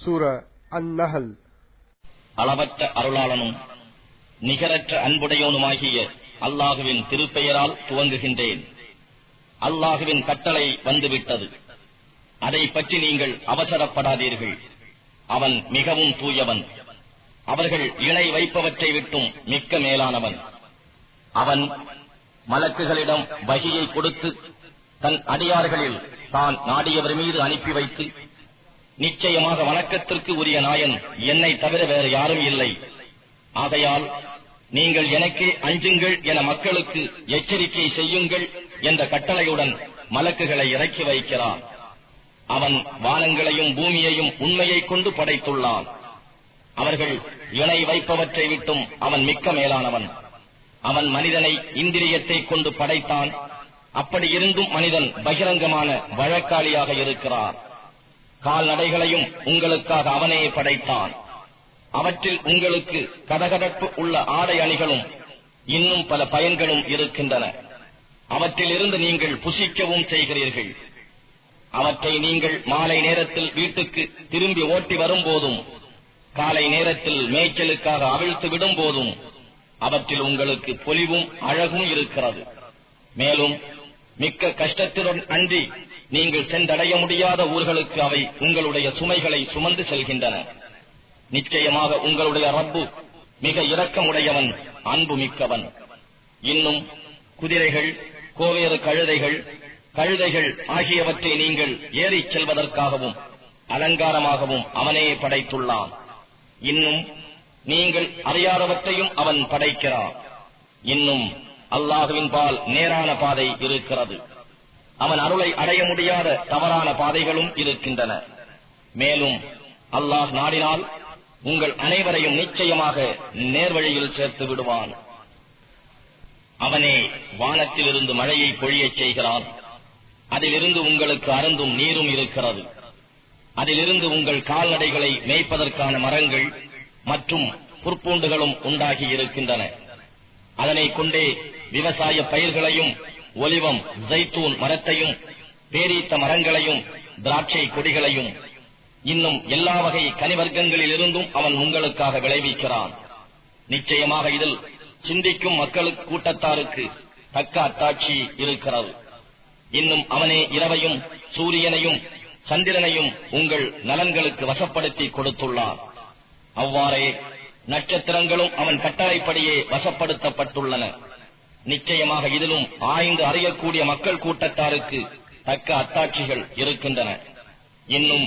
சூரா அன்-நஹல். அளவற்ற அருளாளனும் நிகரற்ற அன்புடையோனுமாகிய அல்லாஹுவின் திருப்பெயரால் துவங்குகின்றேன். அல்லாஹுவின் கட்டளை வந்துவிட்டது. அதை பற்றி நீங்கள் அவசரப்படாதீர்கள். அவன் மிகவும் தூயவன். அவர்கள் இணை வைப்பவற்றை விட்டும் மிக்க மேலானவன். அவன் மலக்குகளிடம் வஹியை கொடுத்து தன் அடியார்களில் தான் நாடியவர் மீது அனுப்பி வைத்து, நிச்சயமாக வணக்கத்திற்கு உரிய நாயன் என்னை தவிர வேறு யாரும் இல்லை, ஆகையால் நீங்கள் எனக்கே அஞ்சுங்கள் என மக்களுக்கு எச்சரிக்கை செய்யுங்கள் என்ற கட்டளையுடன் மலக்குகளை இறக்கி வைக்கிறான். அவன் வானங்களையும் பூமியையும் உண்மையை கொண்டு படைத்துள்ளான். அவர்கள் இணை வைப்பவற்றை விட்டும் அவன் மிக்க மேலானவன். அவன் மனிதனை இந்திரியத்தை கொண்டு படைத்தான். அப்படி இருந்தும் மனிதன் பகிரங்கமான வழக்காளியாக இருக்கிறார். கால்நடைகளையும் உங்களுக்காக அவனே படைத்தான். அவற்றில் உங்களுக்கு கதகதப்பு உள்ள ஆடை அணிகளும் இன்னும் பல பயன்களும் இருக்கின்றன. அவற்றிலிருந்து நீங்கள் புசிக்கவும் செய்கிறீர்கள். அவற்றை நீங்கள் மாலை நேரத்தில் வீட்டுக்கு திரும்பி ஓட்டி வரும்போதும் காலை நேரத்தில் மேய்ச்சலுக்காக அவிழ்த்து விடும் போதும் அவற்றில் உங்களுக்கு பொலிவும் அழகும் இருக்கிறது. மேலும் மிக்க கஷ்டத்துடன் அன்றி நீங்கள் சென்றடைய முடியாத ஊர்களுக்கு அவை உங்களுடைய சுமைகளை சுமந்து செல்கின்றன. நிச்சயமாக உங்களுடைய ரப்பு மிக இரக்கமுடையவன், அன்பு மிக்கவன். இன்னும் குதிரைகள், கோவேறு கழுதைகள் ஆகியவற்றை நீங்கள் ஏறிச் செல்வதற்காகவும் அலங்காரமாகவும் அவனே படைத்துள்ளான். இன்னும் நீங்கள் அறியாதவற்றையும் அவன் படைக்கிறான். இன்னும் அல்லாஹுவின் பால் நேரான பாதை இருக்கிறது. அவன் அருளை அடைய முடியாத தவறான பாதைகளும் இருக்கின்றன. மேலும் அல்லாஹ் நாடினால் உங்கள் அனைவரையும் நிச்சயமாக நேர்வழியில் சேர்த்து விடுவான். அவனே வானத்திலிருந்து மழையை பொழியச் செய்கிறான். அதிலிருந்து உங்களுக்கு அருந்தும் நீரும் இருக்கிறது. அதிலிருந்து உங்கள் கால்நடைகளை மேய்ப்பதற்கான மரங்கள் மற்றும் புற்பூண்டுகளும் உண்டாகி இருக்கின்றன. அதனை கொண்டே விவசாய பயிர்களையும் ஒலிவம் ஜைத்தூன் மரத்தையும் பேரீத்த மரங்களையும் திராட்சை கொடிகளையும் இன்னும் எல்லா வகை கனிவர்க்கங்களில் இருந்தும் அவன் உங்களுக்காக விளைவிக்கிறான். நிச்சயமாக இதில் சிந்திக்கும் மக்களுக்கு கூட்டத்தாருக்கு தக்க அத்தாட்சி இருக்கிறது. இன்னும் அவனே இரவையும் சூரியனையும் சந்திரனையும் உங்கள் நலன்களுக்கு வசப்படுத்தி கொடுத்துள்ளார். அவ்வாறே நட்சத்திரங்களும் அவன் கட்டளைப்படியே வசப்படுத்தப்பட்டுள்ளன. நிச்சயமாக இதிலும் ஆய்ந்து அறியக்கூடிய மக்கள் கூட்டத்தாருக்கு தக்க அத்தாட்சிகள் இருக்கின்றன. இன்னும்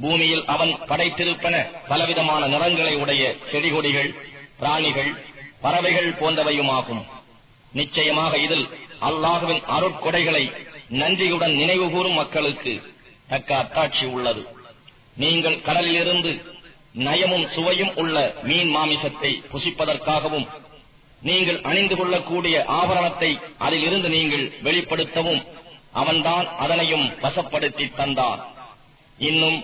பூமியில் அவன் படைத்திருப்பன பலவிதமான நிறங்களை உடைய செடிகொடிகள், பிராணிகள், பறவைகள் போன்றவையுமாகும். நிச்சயமாக இதில் அல்லாஹுவின் அருட்கொடைகளை நன்றியுடன் நினைவு கூறும் மக்களுக்கு தக்க அத்தாட்சி உள்ளது. நீங்கள் கடலிலிருந்து நயமும் சுவையும் உள்ள மீன் மாமிசத்தை புசிப்பதற்காகவும் நீங்கள் அணிந்து கொள்ளக்கூடிய ஆபரணத்தை அதில் இருந்து நீங்கள் வெளிப்படுத்தவும் அவன்தான் அதனையும் வசப்படுத்தி தந்தான். இன்னும்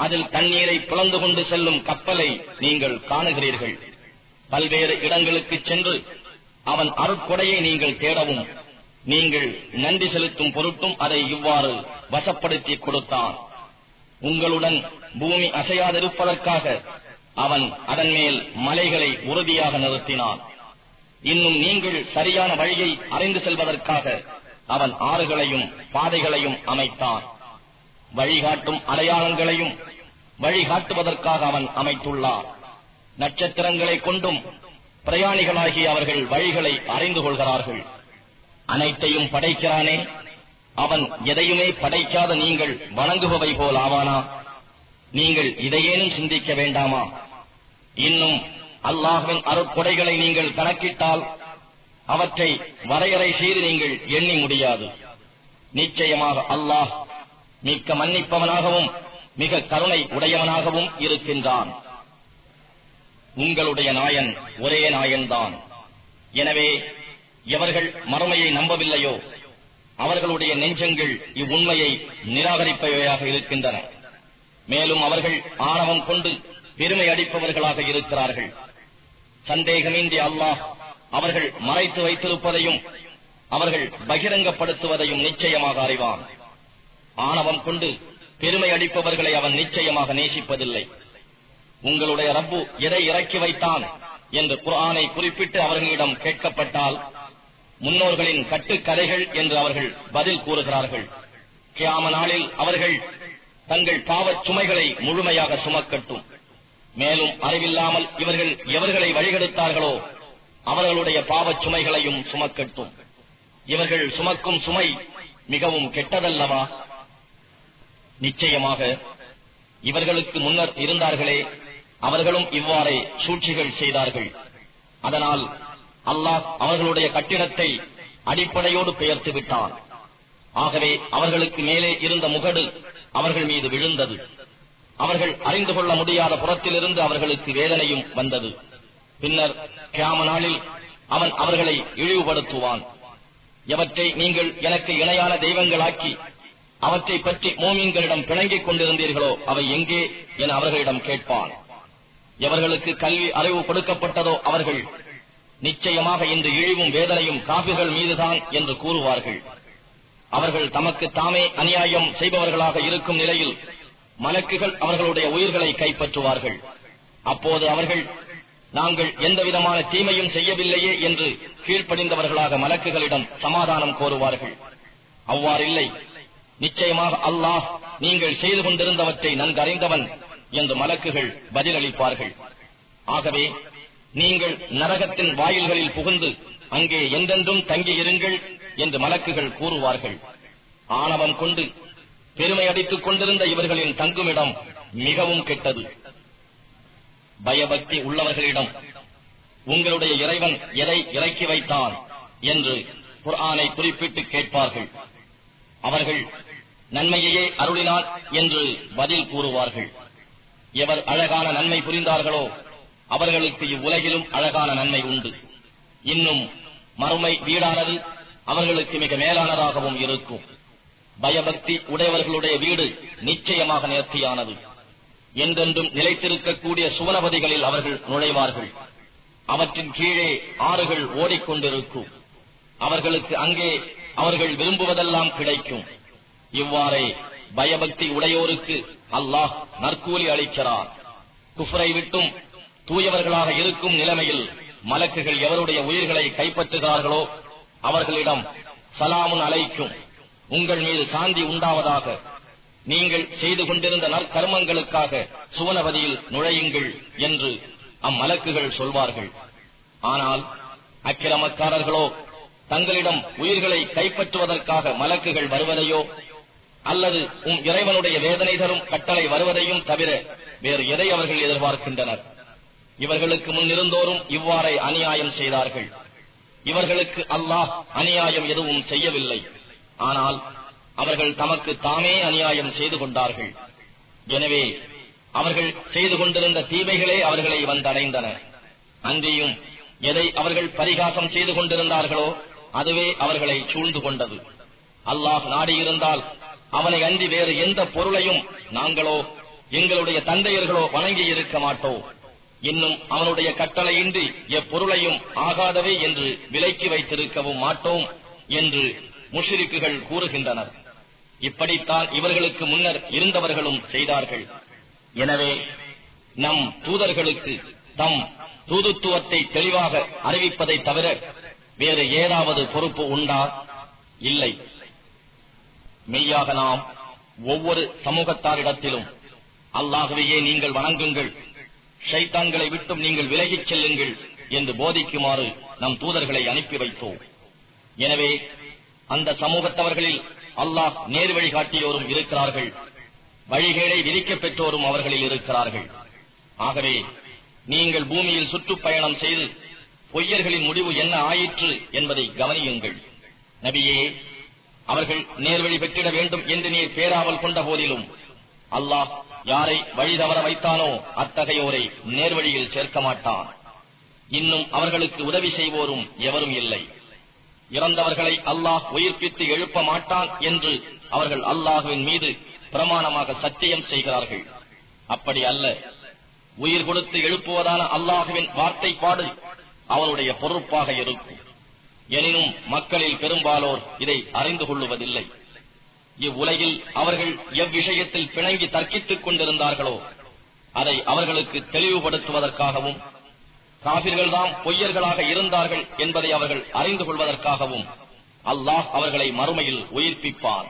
அதில் தண்ணீரை பிளந்து கொண்டு செல்லும் கப்பலை நீங்கள் காணுகிறீர்கள். பல்வேறு இடங்களுக்கு சென்று அவன் அருட்கொடையை நீங்கள் தேடவும் நீங்கள் நன்றி செலுத்தும் பொருட்டும் அதை இவ்வாறு வசப்படுத்தி கொடுத்தான். உங்களுடன் பூமி அசையாதிருப்பதற்காக அவன் அதன் மேல் மலைகளை உறுதியாக நிறுத்தினான். இன்னும் நீங்கள் சரியான வழியை அறிந்து செல்வதற்காக அவன் ஆறுகளையும் பாதைகளையும் அமைத்தான். வழிகாட்டும் அடையாளங்களையும் வழிகாட்டுவதற்காக அவன் அமைத்துள்ளார். நட்சத்திரங்களை கொண்டும் பிரயாணிகளாகி அவர்கள் வழிகளை அறிந்து கொள்கிறார்கள். அனைத்தையும் படைக்கிறானே, அவன் எதையுமே படைக்காத நீங்கள் வணங்குபவை போல் ஆவானா? நீங்கள் இதையேனும் சிந்திக்க வேண்டாமா? இன்னும் அல்லாஹ்வின் அருட்கொடைகளை நீங்கள் கணக்கிட்டால் அவற்றை வரையறை செய்து நீங்கள் எண்ணி முடியாது. நிச்சயமாக அல்லாஹ் மிக்க மன்னிப்பவனாகவும் மிக கருணை உடையவனாகவும் இருக்கின்றான். உங்களுடைய நாயன் ஒரே நாயன்தான். எனவே எவர்கள் மறுமையை நம்பவில்லையோ அவர்களுடைய நெஞ்சங்கள் இவ்வுண்மையை நிராகரிப்பவையாக இருக்கின்றன. மேலும் அவர்கள் ஆணவம் கொண்டு பெருமை அடிப்பவர்களாக இருக்கிறார்கள். சந்தேகமின்றி அல்லாஹ் அவர்கள் மறைத்து வைத்திருப்பதையும் அவர்கள் பகிரங்கப்படுத்துவதையும் நிச்சயமாக அறிவான். ஆணவம் கொண்டு பெருமை அடிப்பவர்களை அவன் நிச்சயமாக நேசிப்பதில்லை. உங்களுடைய ரப்பு எதை இறக்கி வைத்தான் என்று குர்ஆனை குறிப்பிட்டு அவர்களிடம் கேட்கப்பட்டால் முன்னோர்களின் கட்டுக்கதைகள் என்று அவர்கள் பதில் கூறுகிறார்கள். கியாம நாளில் அவர்கள் தங்கள் பாவச் சுமைகளை முழுமையாக சுமக்கட்டும். மேலும் அறிவில்லாமல் இவர்கள் எவர்களை வழிகெடுத்தார்களோ அவர்களுடைய பாவச் சுமைகளையும் சுமக்கட்டும். இவர்கள் சுமக்கும் சுமை மிகவும் கெட்டதல்லவா? நிச்சயமாக இவர்களுக்கு முன்னர் இருந்தார்களே, அவர்களும் இவ்வாறே சூழ்ச்சிகள் செய்தார்கள். அதனால் அல்லாஹ் அவர்களுடைய கட்டிடத்தை அடிப்படையோடு பெயர்த்து விட்டான். ஆகவே அவர்களுக்கு மேலே இருந்த முகடு அவர்கள் மீது விழுந்தது. அவர்கள் அறிந்து கொள்ள முடியாத புறத்திலிருந்து அவர்களுக்கு வேதனையும் வந்தது. பின்னர் கியாம நாளில் அவன் அவர்களை இழிவுபடுத்துவான். எவற்றை நீங்கள் எனக்கு இணையான தெய்வங்களாக்கி அவற்றை பற்றி மோமீன்களிடம் பிணங்கிக் கொண்டிருந்தீர்களோ அவை எங்கே என அவர்களிடம் கேட்பான். எவர்களுக்கு கல்வி அறிவு கொடுக்கப்பட்டதோ அவர்கள் நிச்சயமாக இந்த இழிவும் வேதனையும் காபிர்கள் மீதுதான் என்று கூறுவார்கள். அவர்கள் தமக்கு தாமே அநியாயம் செய்பவர்களாக இருக்கும் நிலையில் மலக்குகள் அவர்களுடைய உயிர்களை கைப்பற்றுவார்கள். அப்போது அவர்கள் நாங்கள் எந்தவிதமான தீமையும் செய்யவில்லையே என்று கீழ்ப்படிந்தவர்களாக மலக்குகளிடம் சமாதானம் கோருவார்கள். அவ்வாறில்லை, நிச்சயமாக அல்லாஹ் நீங்கள் செய்து கொண்டிருந்தவற்றை நன்கறிந்தவன் என்று மலக்குகள் பதிலளிப்பார்கள். ஆகவே நீங்கள் நரகத்தின் வாயில்களில் புகுந்து அங்கே என்றென்றும் தங்கியிருங்கள் என்று மலக்குகள் கூறுவார்கள். ஆணவம் கொண்டு பெருமை அடித்துக் கொண்டிருந்த இவர்களின் தங்குமிடம் மிகவும் கெட்டது. பயபக்தி உள்ளவர்களிடம் உங்களுடைய இறைவன் எதை இறக்கி வைத்தான் என்று குர்ஆனை குறிப்பிட்டு கேட்பார்கள். அவர்கள் நன்மையையே அருளினான் என்று பதில் கூறுவார்கள். எவர் அழகான நன்மை புரிந்தார்களோ அவர்களுக்கு இவ்வுலகிலும் அழகான நன்மை உண்டு. இன்னும் மறுமை வீடானது அவர்களுக்கு மிக மேலானதாகவும் இருக்கும். பயபக்தி உடையவர்களுடைய வீடு நிச்சயமாக நேர்த்தியானது. என்றென்றும் நிலைத்திருக்கக்கூடிய சுவனபதிகளில் அவர்கள் நுழைவார்கள். அவற்றின் கீழே ஆறுகள் ஓடிக்கொண்டிருக்கும். அவர்களுக்கு அங்கே அவர்கள் விரும்புவதெல்லாம் கிடைக்கும். இவ்வாறே பயபக்தி உடையோருக்கு அல்லாஹ் நற்கூலி அளிக்கிறார். குஃப்ரை விட்டும் தூயவர்களாக இருக்கும் நிலைமையில் மலக்குகள் எவருடைய உயிர்களை கைப்பற்றுகிறார்களோ அவர்களிடம் சலாமுன் அலைக்கும், உங்கள் மீது சாந்தி உண்டாவதாக, நீங்கள் செய்து கொண்டிருந்த நற்கர்மங்களுக்காக சுவனபதியில் நுழையுங்கள் என்று அம்மலக்குகள் சொல்வார்கள். ஆனால் அக்கிரமக்காரர்களோ தங்களிடம் உயிர்களை கைப்பற்றுவதற்காக மலக்குகள் வருவதையோ அல்லது இறைவனுடைய வேதனை தரும் கட்டளை வருவதையும் தவிர வேறு எதை அவர்கள் எதிர்பார்க்கின்றனர்? இவர்களுக்கு முன்னிருந்தோரும் இவ்வாறே அநியாயம் செய்தார்கள். இவர்களுக்கு அல்லாஹ் அநியாயம் எதுவும் செய்யவில்லை. ஆனால் அவர்கள் தமக்கு தாமே அநியாயம் செய்து கொண்டார்கள். எனவே அவர்கள் செய்து கொண்டிருந்த தீமைகளே அவர்களை வந்தடைந்தன. அன்றியும் எதை அவர்கள் பரிகாசம் செய்து கொண்டிருந்தார்களோ அதுவே அவர்களை சூழ்ந்து கொண்டது. அல்லாஹ் நாடியிருந்தால் அவனை அன்றி வேறு எந்த பொருளையும் நாங்களோ எங்களுடைய தந்தையர்களோ வணங்கி இருக்க மாட்டோம். இன்னும் அவனுடைய கட்டளையின்றி எப்பொருளையும் ஆகாதவே என்று விலக்கி வைத்திருக்கவும் மாட்டோம் என்று முஷ்ரிக்குகள் கூறுகின்றனர். இப்படித்தான் இவர்களுக்கு முன்னர் இருந்தவர்களும் செய்தார்கள். எனவே நம் தூதர்களுக்கு தம் தூதுத்துவத்தை தெளிவாக அறிவிப்பதை தவிர வேறு ஏதாவது பொறுப்பு உண்டா? இல்லை. மெய்யாக நாம் ஒவ்வொரு சமூகத்தாரிடத்திலும் அல்லாஹ்வையே நீங்கள் வணங்குங்கள், ஷைத்தான்களை விட்டும் நீங்கள் விலகிச் செல்லுங்கள் என்று போதிக்குமாறு நம் தூதர்களை அனுப்பி வைத்தோம். எனவே அந்த சமூகத்தவர்களில் அல்லாஹ் நேர் வழி காட்டியோரும் இருக்கிறார்கள், வழிகேடை விதிக்கப் பெற்றோரும் அவர்களில் இருக்கிறார்கள். ஆகவே நீங்கள் பூமியில் சுற்றுப்பயணம் செய்து பொய்யர்களின் முடிவு என்ன ஆயிற்று என்பதை கவனியுங்கள். நபியே, அவர்கள் நேர்வழி பெற்றிட வேண்டும் என்று நீர் பேராவல் கொண்ட போதிலும் அல்லாஹ் யாரை வழி தவற வைத்தானோ அத்தகையோரை நேர்வழியில் சேர்க்க மாட்டான். இன்னும் அவர்களுக்கு உதவி செய்வோரும் எவரும் இல்லை. இறந்தவர்களை அல்லாஹ் உயிர்ப்பித்து எழுப்ப மாட்டான் என்று அவர்கள் அல்லாஹுவின் மீது பிரமாணமாக சத்தியம் செய்கிறார்கள். அப்படி அல்ல. உயிர் கொடுத்து எழுப்புவதான அல்லாஹுவின் வார்த்தைப்பாடு அவனுடைய பொறுப்பாக இருக்கும். எனினும் மக்களில் பெரும்பாலோர் இதை அறிந்து கொள்ளுவதில்லை. இவ்வுலகில் அவர்கள் எவ்விஷயத்தில் பிணங்கி தர்க்கித்துக் கொண்டிருந்தார்களோ அதை அவர்களுக்கு தெளிவுபடுத்துவதற்காகவும் காபிர்கள்தாம் பொய்யர்களாக இருந்தார்கள் என்பதை அவர்கள் அறிந்து கொள்வதற்காகவும் அல்லாஹ் அவர்களை மறுமையில் உயிர்ப்பிப்பார்.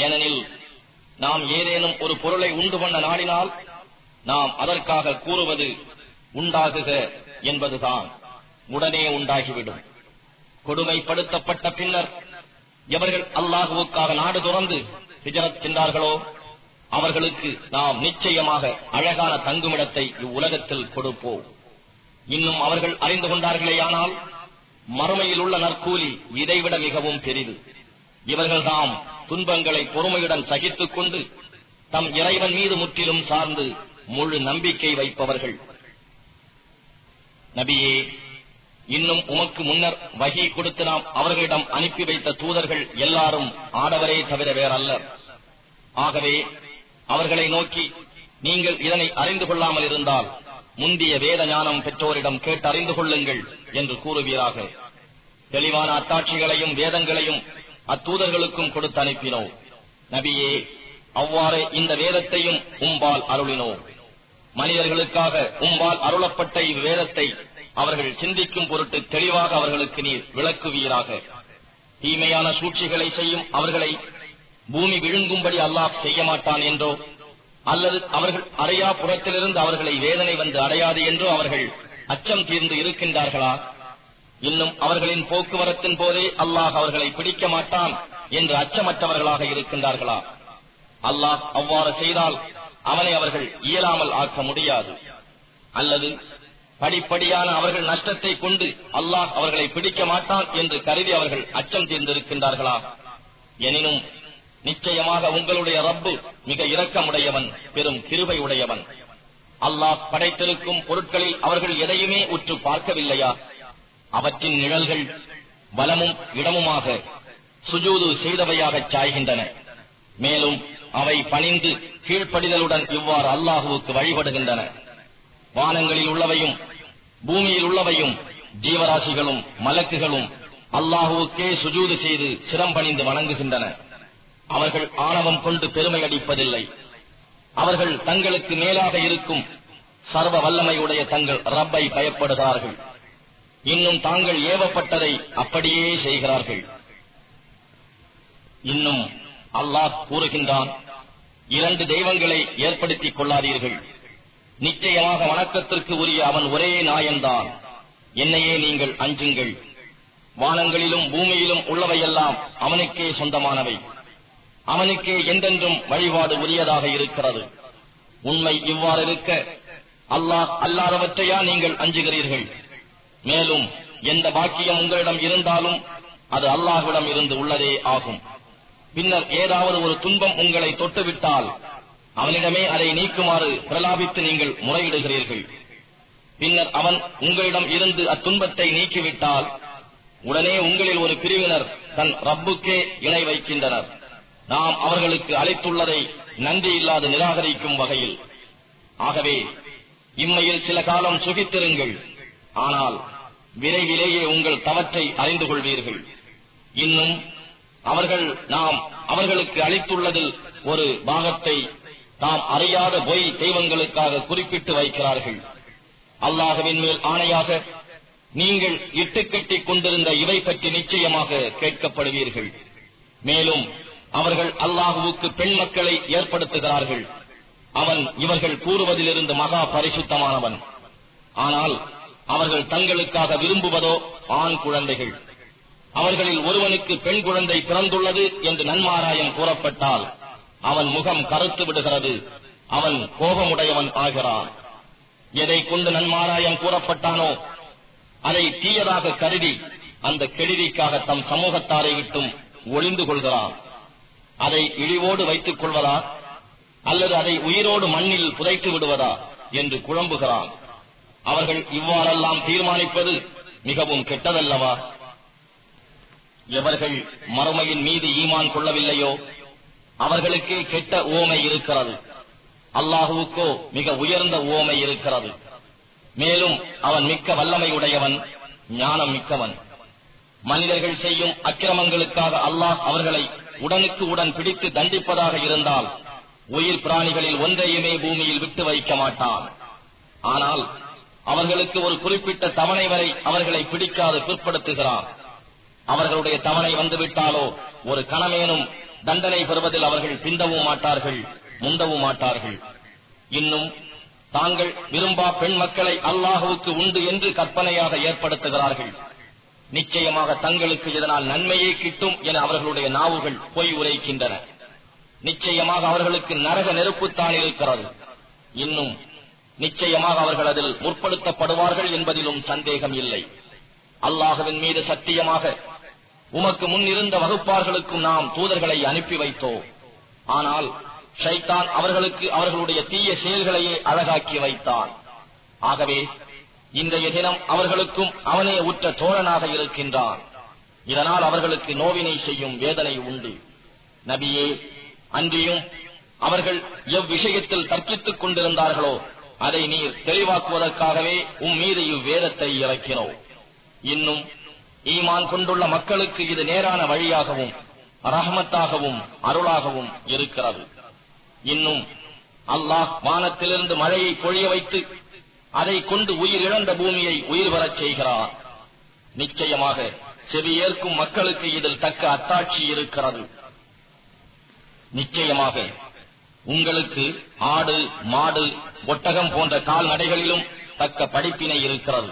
ஏனெனில் நாம் ஏதேனும் ஒரு பொருளை உண்டு பண்ண நாடினால் நாம் அதற்காக கூறுவது உண்டாகுக என்பதுதான், உடனே உண்டாகிவிடும். கொடுமைப்படுத்தப்பட்ட பின்னர் எவர்கள் அல்லாஹுவுக்காக நாடு துறந்து ஹிஜ்ரத் சென்றார்களோ அவர்களுக்கு நாம் நிச்சயமாக அழகான தங்குமிடத்தை இவ்வுலகத்தில் கொடுப்போம். இன்னும் அவர்கள் அறிந்து கொண்டார்களேயானால் மறுமையில் உள்ள நற்கூலி இதைவிட மிகவும் பெரிது. இவர்கள் தாம் துன்பங்களை பொறுமையுடன் சகித்துக் கொண்டு தம் இறைவன் மீது முற்றிலும் சார்ந்து முழு நம்பிக்கை வைப்பவர்கள். நபியே, இன்னும் உமக்கு முன்னர் வஹி கொடுத்து நாம் அவர்களிடம் அனுப்பி வைத்த தூதர்கள் எல்லாரும் ஆடவரே தவிர வேறல்லர். ஆகவே அவர்களை நோக்கி, நீங்கள் இதனை அறிந்து கொள்ளாமல் இருந்தால் முந்திய வேத ஞானம் பெற்றோரிடம் கேட்டு அறிந்து கொள்ளுங்கள் என்று கூறுவீராக. தெளிவான அத்தாட்சிகளையும் வேதங்களையும் அத்தூதர்களுக்கும் கொடுத்து அனுப்பினோம். நபியே, அவ்வாறு இந்த வேதத்தையும் உம்பால் அருளினோம். மனிதர்களுக்காக உம்பால் அருளப்பட்ட இவ்வேதத்தை அவர்கள் சிந்திக்கும் பொருட்டு தெளிவாக அவர்களுக்கு நீர் விளக்குவீராக. தீமையான சூழ்ச்சிகளை செய்யும் அவர்களை பூமி விழுங்கும்படி அல்லாஹ் செய்ய மாட்டான் என்றோ, அல்லது அவர்கள் அறையா புறத்திலிருந்து அவர்களை வேதனை வந்து அடையாது என்றோ அவர்கள் அச்சம் தீர்ந்து இருக்கின்றார்களா? இன்னும் அவர்களின் போக்குவரத்தின் போதே அல்லாஹ் அவர்களை பிடிக்க மாட்டான் என்று அச்சமற்றவர்களாக இருக்கின்றார்களா? அல்லாஹ் அவ்வாறு செய்தால் அவனை அவர்கள் இயலாமல் ஆக்க முடியாது. அல்லது படிப்படியான அவர்கள் நஷ்டத்தை கொண்டு அல்லாஹ் அவர்களை பிடிக்க மாட்டான் என்று கருதி அவர்கள் அச்சம் தீர்ந்திருக்கின்றார்களா? எனினும் நிச்சயமாக உங்களுடைய ரப்பு மிக இரக்கமுடையவன், பெரும் கிருபை உடையவன். அல்லாஹ் படைத்திருக்கும் பொருட்களில் அவர்கள் எதையுமே உற்று பார்க்கவில்லையா? அவற்றின் நிழல்கள் வலமும் இடமுமாக சுஜூது செய்தவையாகச் சாய்கின்றன. மேலும் அவை பணிந்து கீழ்ப்படிதலுடன் இவ்வாறு அல்லாஹுவுக்கு வழிபடுகின்றன. வானங்களில் உள்ளவையும் பூமியில் உள்ளவையும் ஜீவராசிகளும் மலக்குகளும் அல்லாஹுவுக்கே சுஜூது செய்து சிரம் பணிந்து வணங்குகின்றன. அவர்கள் ஆணவம் கொண்டு பெருமை அடிப்பதில்லை. அவர்கள் தங்களுக்கு மேலாக இருக்கும் சர்வ வல்லமையுடைய தங்கள் ரப்பை பயப்படுகிறார்கள். இன்னும் தாங்கள் ஏவப்பட்டதை அப்படியே செய்கிறார்கள். இன்னும் அல்லாஹ் கூறுகின்றான், 2 தெய்வங்களை ஏற்படுத்திக் கொள்ளாதீர்கள். நிச்சயமாக வணக்கத்திற்கு உரிய அவன் ஒரே நாயன்தான். என்னையே நீங்கள் அஞ்சுங்கள். வானங்களிலும் பூமியிலும் உள்ளவையெல்லாம் அவனுக்கே சொந்தமானவை. அவனுக்கே என்றென்றும் வழிபாடு உரியதாக இருக்கிறது. உண்மை இவ்வாறு இருக்க அல்லாஹ் அல்லாதவற்றையா நீங்கள் அஞ்சுகிறீர்கள்? மேலும் எந்த பாக்கியம் உங்களிடம் இருந்தாலும் அது அல்லாஹ்விடம் இருந்து உள்ளதே ஆகும். பின்னர் ஏதாவது ஒரு துன்பம் உங்களை தொட்டுவிட்டால் அவனிடமே அதை நீக்குமாறு பிரலாபித்து நீங்கள் முறையிடுகிறீர்கள். பின்னர் அவன் உங்களிடம் இருந்து அத்துன்பத்தை நீக்கிவிட்டால் உடனே உங்களில் ஒரு பிரிவினர் தன் ரப்புக்கே இணை வைக்கின்றனர். நாம் அவர்களுக்கு அளித்துள்ளதை நன்றி இல்லாது நிராகரிக்கும் வகையில். ஆகவே இம்மையில் சில காலம் சுகித்திருங்கள், ஆனால் விரைவிலேயே உங்கள் தவற்றை அறிந்து கொள்வீர்கள். இன்னும் அவர்கள் நாம் அவர்களுக்கு அளித்துள்ளதில் ஒரு பாகத்தை தாம் அறியாத பொய் தெய்வங்களுக்காக குறிப்பிட்டு வைக்கிறார்கள். அல்லாஹ்வின் மேல் ஆணையாக நீங்கள் இட்டுக்கட்டிக் கொண்டிருந்த இவை பற்றி நிச்சயமாக கேட்கப்படுவீர்கள். மேலும் அவர்கள் அல்லாஹுவுக்கு பெண் மக்களை ஏற்படுத்துகிறார்கள். அவன் இவர்கள் கூறுவதிலிருந்து மகா பரிசுத்தமானவன். ஆனால் அவர்கள் தங்களுக்காக விரும்புவதோ ஆண் குழந்தைகள். அவர்களில் ஒருவனுக்கு பெண் குழந்தை பிறந்துள்ளது என்று நன்மாராயம் கூறப்பட்டால் அவன் முகம் கருத்து விடுகிறது, அவன் கோபமுடையவன் ஆகிறான். எதை கொண்டு நன்மாராயம் கூறப்பட்டானோ அதை தீயதாக கருதி அந்த கெடுதிக்காக தம் சமூகத்தாரை விட்டும் ஒளிந்து கொள்கிறான். அதை இழிவோடு வைத்துக் கொள்வதா அல்லது அதை உயிரோடு மண்ணில் புதைத்து விடுவதா என்று குழம்புகிறான். அவர்கள் இவ்வாறெல்லாம் தீர்மானிப்பது மிகவும் கெட்டதல்லவா? எவர்கள் மறுமையின் மீது ஈமான் கொள்ளவில்லையோ அவர்களுக்கே கெட்ட உவமை இருக்கிறது. அல்லாஹுவுக்கோ மிக உயர்ந்த உவமை இருக்கிறது. மேலும் அவன் மிக்க வல்லமை உடையவன், ஞானம் மிக்கவன். மனிதர்கள் செய்யும் அக்கிரமங்களுக்காக அல்லாஹ் அவர்களை உடனுக்கு உடன் பிடித்து தண்டிப்பதாக இருந்தால் உயிர் பிராணிகளில் ஒன்றையுமே பூமியில் விட்டு வைக்க மாட்டான். ஆனால் அவர்களுக்கு ஒரு குறிப்பிட்ட தவணை வரை அவர்களை பிடிக்காது பிற்படுத்துகிறார். அவர்களுடைய தவணை வந்துவிட்டாலோ ஒரு கணமேனும் தண்டனை பெறுவதில் அவர்கள் பிந்தவும் மாட்டார்கள், முந்தவும் மாட்டார்கள். இன்னும் தாங்கள் விரும்பா பெண் மக்களை அல்லாஹுவுக்கு உண்டு என்று கற்பனையாக ஏற்படுத்துகிறார்கள். நிச்சயமாக தங்களுக்கு இதனால் நன்மையே கிட்டும் என அவர்களுடைய நாவுகள் பொய் உரைக்கின்றன. நிச்சயமாக அவர்களுக்கு நரக நெருப்புத்தான் இருக்கிறது. இன்னும் நிச்சயமாக அவர்கள் அதில் முற்படுத்தப்படுவார்கள் என்பதிலும் சந்தேகம் இல்லை. அல்லாஹுவின் மீது சத்தியமாக உமக்கு முன்னிருந்த வகுப்பார்களுக்கும் நாம் தூதர்களை அனுப்பி வைத்தோம். ஆனால் ஷைத்தான் அவர்களுக்கு அவர்களுடைய தீய செயல்களையே அழகாக்கி வைத்தான். ஆகவே இன்றைய தினம் அவர்களுக்கும் அவனே உற்ற தோழனாக இருக்கின்றான். இதனால் அவர்களுக்கு நோவினை செய்யும் வேதனை உண்டு. நபியே, அன்றியும் அவர்கள் எவ்விஷயத்தில் தர்க்கித்துக் கொண்டிருந்தார்களோ அதை நீர் தெளிவாக்குவதற்காகவே மீது இவ்வேதத்தை இறக்கினோம். இன்னும் ஈமான் கொண்டுள்ள மக்களுக்கு இது நேரான வழியாகவும் ரஹ்மத்தாகவும் அருளாகவும் இருக்கிறது. இன்னும் அல்லாஹ் வானத்திலிருந்து மழையை பொழிய வைத்து அதை கொண்டு உயிர் இழந்த பூமியை உயிர் வரச் செய்கிறார். நிச்சயமாக செவியேற்கும் மக்களுக்கு இதில் தக்க அத்தாட்சி இருக்கிறது. நிச்சயமாக உங்களுக்கு ஆடு, மாடு, ஒட்டகம் போன்ற கால்நடைகளிலும் தக்க படிப்பினை இருக்கிறது.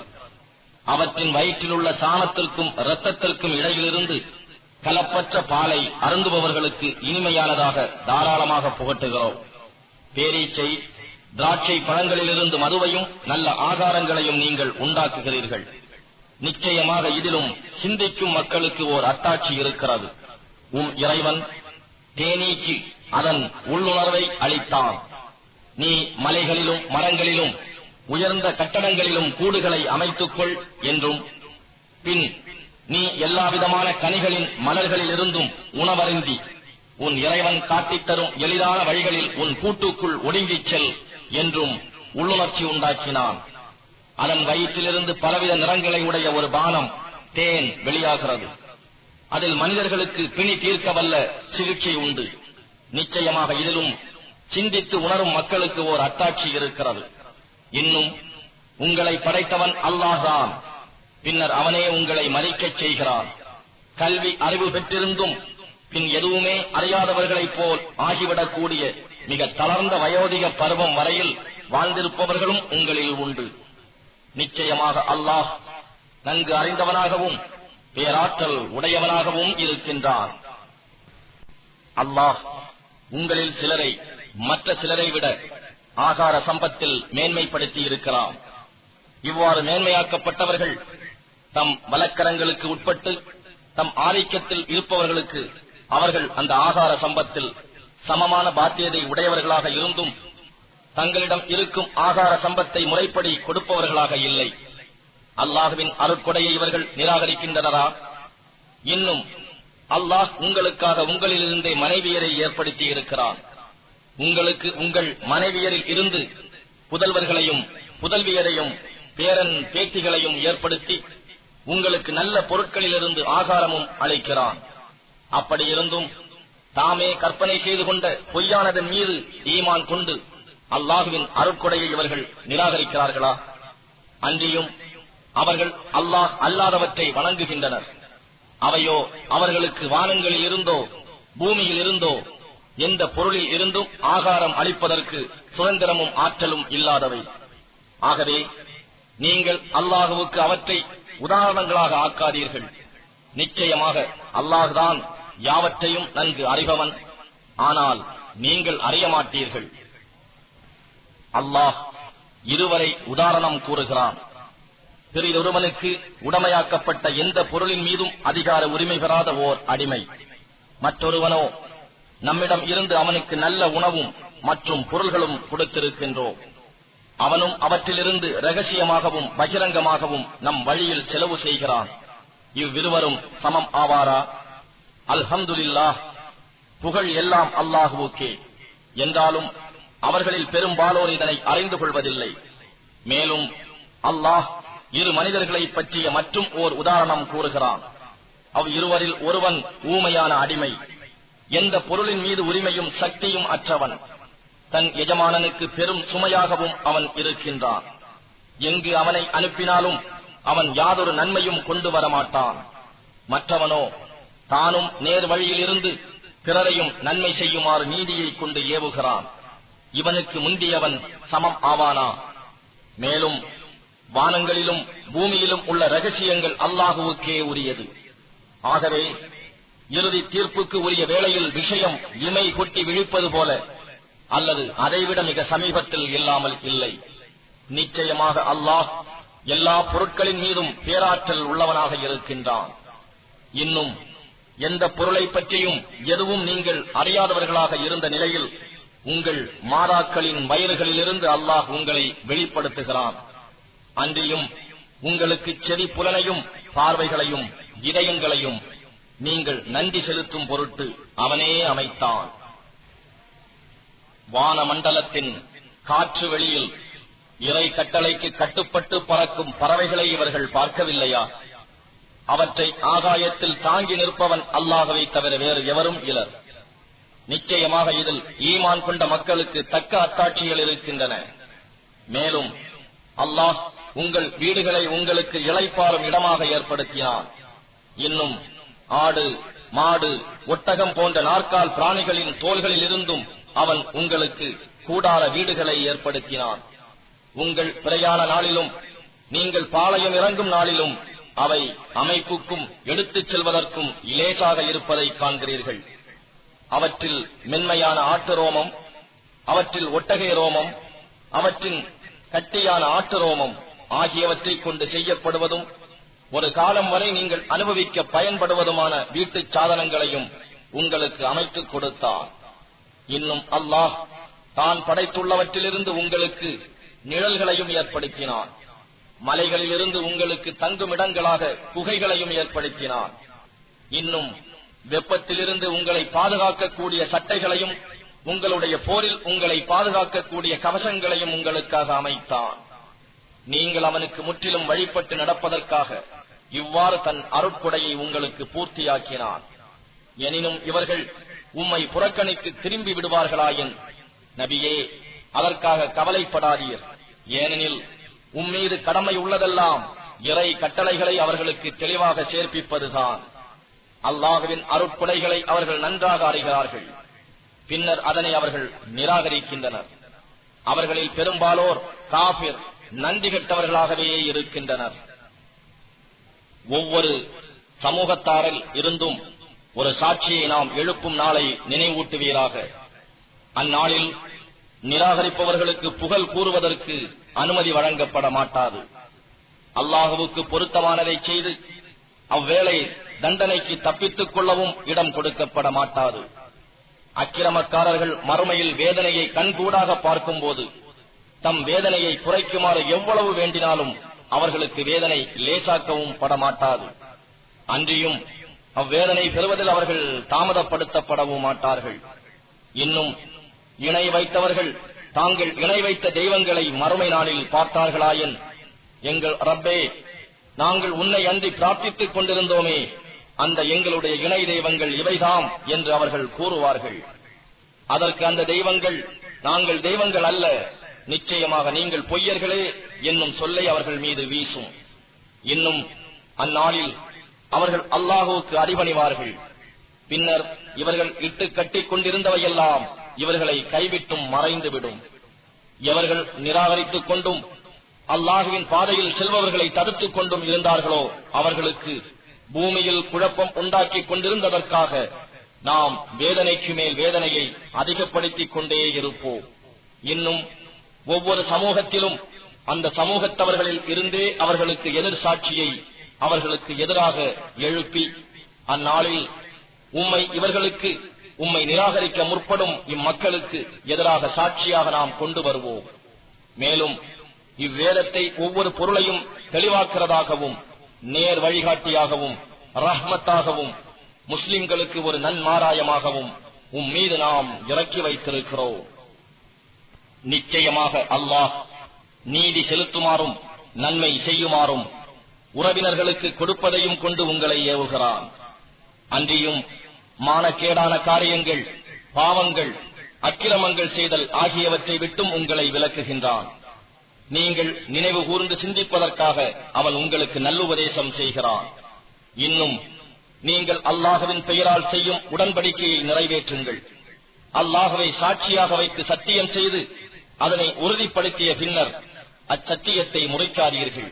அவற்றின் வயிற்றிலுள்ள சாணத்திற்கும் இரத்தத்திற்கும் இடையிலிருந்து கலப்பற்ற பாலை அருந்துபவர்களுக்கு இனிமையானதாக தாராளமாக புகட்டுகிறோம். பேரீச்சை, திராட்சை பழங்களிலிருந்து மதுவையும் நல்ல ஆகாரங்களையும் நீங்கள் உண்டாக்குகிறீர்கள். நிச்சயமாக இதிலும் சிந்திக்கும் மக்களுக்கு ஓர் அத்தாட்சி இருக்கிறது. இறைவன் தேனீக்கு அதன் உள்ளுணர்வை அளித்தான். நீ மலைகளிலும் மரங்களிலும் உயர்ந்த கட்டடங்களிலும் கூடுகளை அமைத்துக்கொள் என்றும், பின் நீ எல்லாவிதமான கனிகளின் மலர்களில் இருந்தும் உணவருந்தி உன் இறைவன் காட்டித் தரும் எளிதான வழிகளில் உன் கூட்டுக்குள் ஒடுங்கிச் செல் என்றும் உள்ளுணர்ச்சி உண்டாக்கினான். அதன் வயிற்றிலிருந்து பலவித நிறங்களை உடைய ஒரு பானம் தேன் வெளியாகிறது. அதில் மனிதர்களுக்கு பிணி தீர்க்க வல்ல சிகிச்சை உண்டு. நிச்சயமாக இதிலும் சிந்தித்து உணரும் மக்களுக்கு ஓர் அத்தாட்சி இருக்கிறது. இன்னும் உங்களை படைத்தவன் அல்லாஹ்தான். பின்னர் அவனே உங்களை மரிக்கச் செய்கிறான். கல்வி அறிவு பெற்றிருந்தும் பின் எதுவுமே அறியாதவர்களைப் போல் ஆகிவிடக்கூடிய மிக தளர்ந்த வயோதிக பருவம் வரையில் வாழ்ந்திருப்பவர்களும் உங்களில் உண்டு. நிச்சயமாக அல்லாஹ் நன்கு அறிந்தவனாகவும் பேராற்றல் உடையவனாகவும் இருக்கின்றான். அல்லாஹ் உங்களில் சிலரை மற்ற சிலரை விட ஆகார சம்பத்தில் மேன்மைப்படுத்தி இருக்கிறான். இவ்வாறு மேன்மையாக்கப்பட்டவர்கள் தம் வலக்கரங்களுக்கு உட்பட்டு தம் ஆதிக்கத்தில் இருப்பவர்களுக்கு அவர்கள் அந்த ஆகார சம்பத்தில் சமமான பாத்தியதை உடையவர்களாக இருந்தும் தங்களிடம் இருக்கும் ஆகார சம்பத்தை முறைப்படி கொடுப்பவர்களாக இல்லை. அல்லாஹுவின் அருட்கொடையை இவர்கள் நிராகரிக்கின்றனரா? இன்னும் அல்லாஹ் உங்களுக்காக உங்களிலிருந்தே மனைவியரை ஏற்படுத்தி இருக்கிறான். உங்களுக்கு உங்கள் மனைவியரில் இருந்து புதல்வர்களையும் புதல்வியரையும் பேரன் பேத்திகளையும் ஏற்படுத்தி உங்களுக்கு நல்ல பொருட்களிலிருந்து ஆகாரமும் அளிக்கிறான். அப்படி இருந்தும் தாமே கற்பனை செய்து கொண்ட பொய்யானதன் மீது ஈமான் கொண்டு அல்லாஹுவின் அருட்கொடையை இவர்கள் நிராகரிக்கிறார்களா? அன்றியும் அவர்கள் அல்லாஹ் அல்லாதவற்றை வணங்குகின்றனர். அவையோ அவர்களுக்கு வானங்களில் இருந்தோ பூமியில் இருந்தோ எந்த பொருளில் இருந்தும் ஆகாரம் அளிப்பதற்கு சுதந்திரமும் ஆற்றலும் இல்லாதவை. ஆகவே நீங்கள் அல்லாஹுவுக்கு அவற்றை உதாரணங்களாக ஆக்காதீர்கள். நிச்சயமாக அல்லாஹ்தான் யாவற்றையும் நன்கு அறிபவன். ஆனால் நீங்கள் அறிய மாட்டீர்கள். அல்லாஹ் இருவரை உதாரணம் கூறுகிறான். பிறிதொருவனுக்கு உடமையாக்கப்பட்ட எந்த பொருளின் மீதும் அதிகார உரிமை பெறாத ஓர் அடிமை. மற்றொருவனோ நம்மிடம் இருந்து அவனுக்கு நல்ல உணவும் மற்றும் பொருள்களும் கொடுத்திருக்கின்றோம். அவனும் அவற்றிலிருந்து இரகசியமாகவும் பகிரங்கமாகவும் நம் வழியில் செலவு செய்கிறான். இவ்விருவரும் சமம் ஆவாரா? அல்ஹம்துலில்லாஹ், புகழ் எல்லாம் அல்லாஹுவுக்கே. என்றாலும் அவர்களில் பெரும்பாலோர் இதனை அறிந்து கொள்வதில்லை. மேலும் அல்லாஹ் இரு மனிதர்களை பற்றிய மற்றும் ஓர் உதாரணம் கூறுகிறான். அவ் இருவரில் ஒருவன் ஊமையான அடிமை, எந்த பொருளின் மீது உரிமையும் சக்தியும் அற்றவன். தன் எஜமானனுக்கு பெரும் சுமையாகவும் அவன் இருக்கின்றான். எங்கு அவனை அனுப்பினாலும் அவன் யாதொரு நன்மையும் கொண்டு வரமாட்டான். மற்றவனோ தானும் நேர் வழியில் இருந்து பிறரையும் நன்மை செய்யுமாறு நீதியை கொண்டு ஏவுகிறான். இவனுக்கு முந்தியவன் சமம் ஆவானா? மேலும் வானங்களிலும் பூமியிலும் உள்ள ரகசியங்கள் அல்லாஹுவுக்கே உரியது. ஆகவே இறுதி தீர்ப்புக்கு உரிய வேளையில் விஷயம் இமை கொட்டி விழிப்பது போல அல்லது அதைவிட மிக சமீபத்தில் இல்லாமல் இல்லை. நிச்சயமாக அல்லாஹ் எல்லா பொருட்களின் மீதும் பேராற்றல் உள்ளவனாக இருக்கின்றான். இன்னும் எந்த பொருளை பற்றியும் எதுவும் நீங்கள் அறியாதவர்களாக இருந்த நிலையில் உங்கள் மாதாக்களின் வயிறுகளிலிருந்து அல்லாஹ் உங்களை வெளிப்படுத்துகிறான். அன்றியும் உங்களுக்கு செவி புலனையும் பார்வைகளையும் இதயங்களையும் நீங்கள் நன்றி செலுத்தும் பொருட்டு அவனே அமைத்தான். வானமண்டலத்தின் காற்று வெளியில் இறை கட்டளைக்கு கட்டுப்பட்டு பறக்கும் பறவைகளை இவர்கள் பார்க்கவில்லையா? அவற்றை ஆகாயத்தில் தாங்கி நிற்பவன் அல்லாஹ்வை தவிர வேறு எவரும் இலர். நிச்சயமாக இதில் ஈமான் கொண்ட மக்களுக்கு தக்க அத்தாட்சிகள் இருக்கின்றன. மேலும் அல்லாஹ் உங்கள் வீடுகளை உங்களுக்கு இளைப்பாறும் இடமாக ஏற்படுத்தினான். இன்னும் ஆடு, மாடு, ஒட்டகம் போன்ற நாற்கால் பிராணிகளின் தோள்களில் இருந்தும் அவன் உங்களுக்கு கூடார வீடுகளை ஏற்படுத்தினான். உங்கள் பிரயாண நாளிலும் நீங்கள் பாளையம் இறங்கும் நாளிலும் அவை அமைப்புக்கும் எடுத்துச் செல்வதற்கும் இலேசாக இருப்பதை காண்கிறீர்கள். அவற்றில் மென்மையான ஆட்டு ரோமம், அவற்றில் ஒட்டகை ரோமம், அவற்றின் கட்டியான ஆட்டு ரோமம் ஆகியவற்றைக் கொண்டு செய்யப்படுவதும் ஒரு காலம் வரை நீங்கள் அனுபவிக்க பயன்படுவதுமான வீட்டு சாதனங்களையும் உங்களுக்கு அமைத்துக் கொடுத்தார். இன்னும் அல்லாஹ் தான் படைத்துள்ளவற்றிலிருந்து உங்களுக்கு நிழல்களையும் ஏற்படுத்தினான். மலைகளிலிருந்து உங்களுக்கு தங்குமிடங்களாக குகைகளையும் ஏற்படுத்தினான். இன்னும் வெப்பத்திலிருந்து உங்களை பாதுகாக்கக்கூடிய சட்டைகளையும் உங்களுடைய போரில் உங்களை பாதுகாக்கக்கூடிய கவசங்களையும் உங்களுக்காக அமைத்தான். நீங்கள் அவனுக்கு முற்றிலும் வழிபட்டு நடப்பதற்காக இவ்வாறு தன் அருட்கொடையை உங்களுக்கு பூர்த்தியாக்கினான். எனினும் இவர்கள் உம்மை புறக்கணித்து திரும்பி விடுவார்களாயின் நபியே, அதற்காக கவலைப்படாதீர். ஏனெனில் உம்மீது கடமை உள்ளதெல்லாம் இறை கட்டளைகளை அவர்களுக்கு தெளிவாக சேர்ப்பிப்பதுதான். அல்லாஹ்வின் அருட்கொடைகளை அவர்கள் நன்றாக அறிகிறார்கள். பின்னர் அதனை அவர்கள் நிராகரிக்கின்றனர். அவர்களில் பெரும்பாலோர் காஃபிர், நன்றி கெட்டவர்களாகவே இருக்கின்றனர். ஒவ்வொரு சமூகத்தாரில் இருந்தும் ஒரு சாட்சியை நாம் எழுப்பும் நாளை நினைவூட்டுவீராக. அந்நாளில் நிராகரிப்பவர்களுக்கு புகழ் கூறுவதற்கு அனுமதி வழங்கப்பட மாட்டாது. அல்லாஹுவுக்கு பொருத்தமானதை செய்து அவ்வேளை தண்டனைக்கு தப்பித்துக் கொள்ளவும் இடம் கொடுக்கப்பட மாட்டாது. அக்கிரமக்காரர்கள் மறுமையில் வேதனையை கண்கூடாக பார்க்கும்போது தம் வேதனையை குறைக்குமாறு எவ்வளவு வேண்டினாலும் அவர்களுக்கு வேதனை லேசாக்கவும் படமாட்டாது. அன்றியும் அவ்வேதனை பெறுவதில் அவர்கள் தாமதப்படுத்தப்படவும் மாட்டார்கள். இன்னும் இணை வைத்தவர்கள் தாங்கள் இணை வைத்த தெய்வங்களை மறுமை நாளில் பார்த்தார்களாயின், எங்கள் ரப்பே, நாங்கள் உன்னை அன்றி பிரார்த்தித்துக் கொண்டிருந்தோமே, அந்த எங்களுடைய இணை தெய்வங்கள் இவைதாம் என்று அவர்கள் கூறுவார்கள். அதற்கு அந்த தெய்வங்கள், நாங்கள் தெய்வங்கள் அல்ல, நிச்சயமாக நீங்கள் பொய்யர்களே என்னும் சொல்லை அவர்கள் மீது வீசும். இன்னும் அந்நாளில் அவர்கள் அல்லாஹுவுக்கு அடிபணிவார்கள். பின்னர் இவர்கள் இட்டு கட்டிக் கொண்டிருந்தவையெல்லாம் இவர்களை கைவிட்டும் மறைந்துவிடும். எவர்கள் நிராகரித்துக் கொண்டும் அல்லாஹுவின் பாதையில் செல்பவர்களை தடுத்துக் கொண்டும் இருந்தார்களோ அவர்களுக்கு பூமியில் குழப்பம் உண்டாக்கிக் கொண்டிருந்ததற்காக நாம் வேதனைக்கு மேல் வேதனையை அதிகப்படுத்திக் கொண்டே இருப்போம். இன்னும் ஒவ்வொரு சமூகத்திலும் அந்த சமூகத்தவர்களில் இருந்தே அவர்களுக்கு எதிர் சாட்சியை அவர்களுக்கு எதிராக எழுப்பி அந்நாளில் இவர்களுக்கு உம்மை நிராகரிக்க முற்படும் இம்மக்களுக்கு எதிராக சாட்சியாக நாம் கொண்டு வருவோம். மேலும் இவ்வேதத்தை ஒவ்வொரு பொருளையும் தெளிவாக்குறதாகவும் நேர் வழிகாட்டியாகவும் ரஹ்மத்தாகவும் முஸ்லிம்களுக்கு ஒரு நன்மாராயமாகவும் மீது நாம் இறக்கி வைத்திருக்கிறோம். நிச்சயமாக அல்லாஹ் நீதி செலுத்துமாறும் நன்மை செய்யுமாறும் உறவினர்களுக்கு கொடுப்பதையும் கொண்டு உங்களை ஏவுகிறான். அன்றியும் மானக்கேடான காரியங்கள், பாவங்கள், அக்கிரமங்கள் செய்தல் ஆகியவற்றை விட்டும் உங்களை விலக்குகின்றான். நீங்கள் நினைவு கூர்ந்து சிந்திப்பதற்காக அவன் உங்களுக்கு நல்லுபதேசம் செய்கிறான். இன்னும் நீங்கள் அல்லாஹ்வின் பெயரால் செய்யும் உடன்படிக்கையை நிறைவேற்றுங்கள். அல்லாஹ்வை சாட்சியாக வைத்து சத்தியம் செய்து அதனை உறுதிப்படுத்திய பின்னர் அச்சத்தியத்தை முறைக்காதீர்கள்.